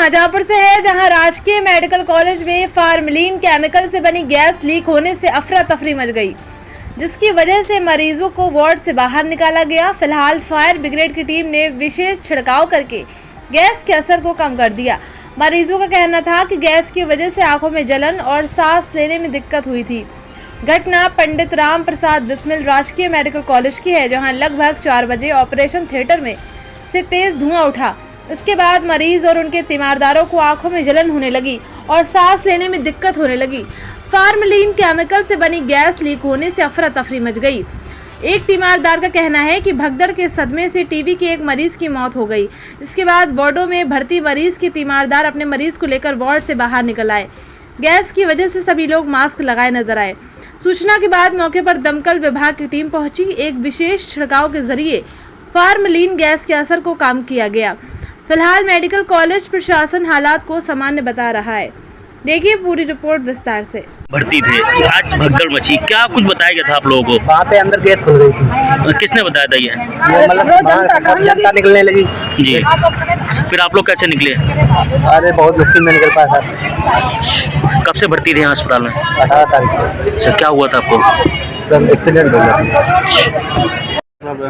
शाहजहांपुर से है, जहां राजकीय मेडिकल कॉलेज में फार्मलिन केमिकल से बनी गैस लीक होने से अफरा तफरी मच गई, जिसकी वजह से मरीजों को वार्ड से बाहर निकाला गया। फिलहाल फायर ब्रिगेड की टीम ने विशेष छिड़काव करके गैस के असर को कम कर दिया। मरीजों का कहना था कि गैस की वजह से आंखों में जलन और सांस लेने में दिक्कत हुई थी। घटना पंडित राम प्रसाद बिस्मिल राजकीय मेडिकल कॉलेज की है, जहां लगभग 4 बजे ऑपरेशन थिएटर में से तेज धुआं उठा। इसके बाद मरीज और उनके तीमारदारों को आंखों में जलन होने लगी और सांस लेने में दिक्कत होने लगी। फार्मलिन केमिकल से बनी गैस लीक होने से अफरा तफरी मच गई। एक तीमारदार का कहना है कि भगदड़ के सदमे से टीबी के एक मरीज की मौत हो गई। इसके बाद वार्डों में भर्ती मरीज के तीमारदार अपने मरीज को लेकर वार्ड से बाहर निकल आए। गैस की वजह से सभी लोग मास्क लगाए नजर आए। सूचना के बाद मौके पर दमकल विभाग की टीम पहुंची। एक विशेष छिड़काव के जरिए फार्मलिन गैस के असर को कम किया गया। फिलहाल मेडिकल कॉलेज प्रशासन हालात को सामान्य बता रहा है। देखिए पूरी रिपोर्ट विस्तार से। भर्ती थे, आज भगदड़ मची, क्या कुछ बताया गया था आप लोगों को? वहाँ पे अंदर गैस खुल गई थी। किसने बताया था ये? मतलब जनता निकलने लगी जी, फिर आप लोग कैसे निकले? अरे बहुत मुश्किल में निकल पाया सर। कब से भर्ती थे अस्पताल में? 18 तारीख को। अच्छा, क्या हुआ था आपको? सर एक्सीडेंट हो गया। सब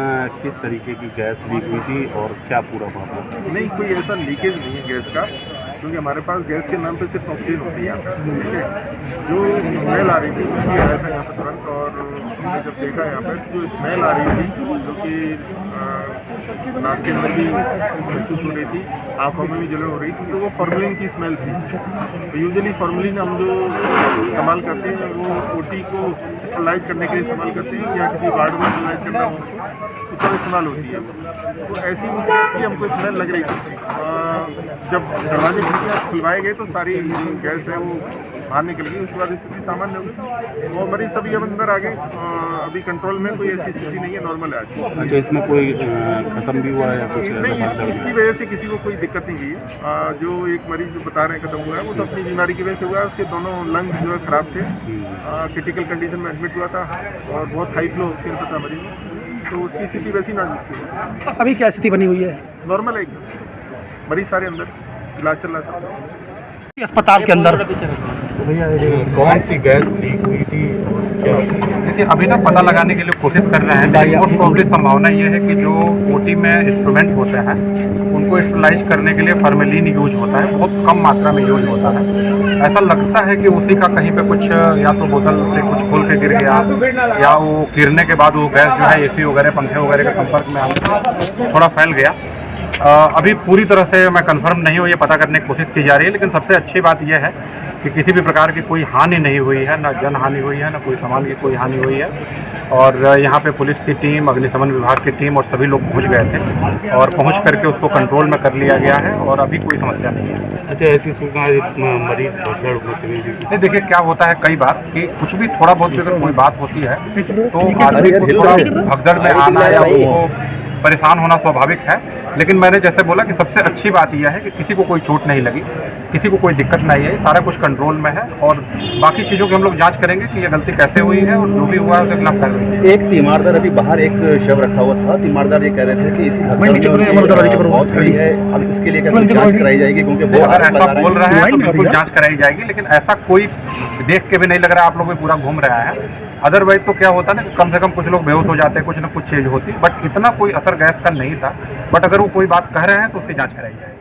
किस तरीके की गैस लीक हुई थी और क्या पूरा मामला? नहीं, कोई ऐसा लीकेज नहीं है गैस का, क्योंकि हमारे पास गैस के नाम पे सिर्फ ऑक्सीजन होती है। ठीक है, जो स्मेल आ रही थी मैं भी आया था यहाँ पे तुरंत, और मैंने जब देखा यहाँ पे जो स्मेल आ रही थी, जो कि नाक के अंदर भी महसूस हो रही थी, आँखों में भी जलन हो रही थी, तो वो फार्मलिन की स्मेल थी। तो यूजुअली फार्मलिन हम जो इस्तेमाल करते हैं वो ओटी को स्टरलाइज करने के लिए इस्तेमाल करते हैं, या किसी वार्ड में स्टरलाइज करना हो तो इस्तेमाल होती है। तो ऐसी उस गैस की हमको स्मेल लग रही थी। जब दरवाजे खुलवाए गए तो सारी गैस है वो बाहर निकल गई। उसके बाद स्थिति सामान्य हो गई और मरीज सभी अब अंदर आ गए। अभी कंट्रोल में कोई ऐसी स्थिति नहीं है, नॉर्मल है आज। अच्छा, इसमें कोई खत्म भी हुआ है या कुछ? नहीं, इसकी वजह से किसी को कोई दिक्कत नहीं हुई है। जो एक मरीज जो बता रहे हैं खत्म हुआ है, वो तो अपनी बीमारी की वजह से हुआ है। उसके दोनों लंग्स जो है खराब थे, क्रिटिकल कंडीशन में एडमिट हुआ था और बहुत हाई फ्लो ऑक्सीजन पर था मरीज, तो उसकी स्थिति वैसी नाजुक थी। अभी क्या स्थिति बनी हुई है? नॉर्मल है एकदम, मरीज सारे अंदर, इलाज चल रहा है सब अस्पताल के अंदर। भैया कौन सी गैस लीक हुई थी क्या? देखिए, अभी ना पता लगाने के लिए कोशिश कर रहे हैं, लेकिन मोस्ट प्रोबेबली संभावना ये है कि जो ओटी में इंस्ट्रूमेंट होते हैं उनको स्टरलाइज करने के लिए फार्मेलिन यूज होता है, बहुत कम मात्रा में यूज होता है। ऐसा लगता है कि उसी का कहीं पे कुछ या तो बोतल से कुछ खोल के गिर गया, या वो गिरने के बाद वो गैस जो है एसी वगैरह पंखे वगैरह के संपर्क में आने से थोड़ा फैल गया। अभी पूरी तरह से मैं कंफर्म नहीं हूँ, ये पता करने की कोशिश की जा रही है, लेकिन सबसे अच्छी बात यह है कि किसी भी प्रकार की कोई हानि नहीं हुई है, ना जन हानि हुई है, ना कोई सामान की कोई हानि हुई है। और यहाँ पे पुलिस की टीम, अग्निशमन विभाग की टीम और सभी लोग पहुँच गए थे और पहुँच करके उसको कंट्रोल में कर लिया गया है और अभी कोई समस्या नहीं है। अच्छा, ऐसी सूचना मरीज भगदड़ होती नहीं, देखिए क्या होता है कई बार कि कुछ भी थोड़ा बहुत अगर कोई बात होती है तो आदमी को थोड़ा भगदड़ में आना या वो परेशान होना स्वाभाविक है, लेकिन मैंने जैसे बोला कि सबसे अच्छी बात यह है कि किसी को कोई चोट नहीं लगी, किसी को कोई दिक्कत नहीं है, सारा कुछ कंट्रोल में है। और बाकी चीज़ों की हम लोग जांच करेंगे कि ये गलती कैसे हुई है और जो भी हुआ है उसके खिलाफ कार्रवाई करेंगे। एक तीमारदार अभी बाहर एक शव रखा हुआ था, तीमारदार ये कह रहे थे कि इसी मौत हुई है। अब इसके लिए जांच कराई जाएगी, क्योंकि वो अगर ऐसा बोल रहे हैं तो बिल्कुल जाँच कराई जाएगी, लेकिन ऐसा कोई देख के भी नहीं लग रहा है आप लोग भी पूरा घूम रहा है। अदरवाइज तो क्या होता है ना कि कम से कम कुछ लोग बेहोश हो जाते हैं, कुछ ना कुछ चीज होती, बट इतना कोई असर गैस का नहीं था। बट अगर वो कोई बात कह रहे हैं तो उसकी जांच कराई जाएगी।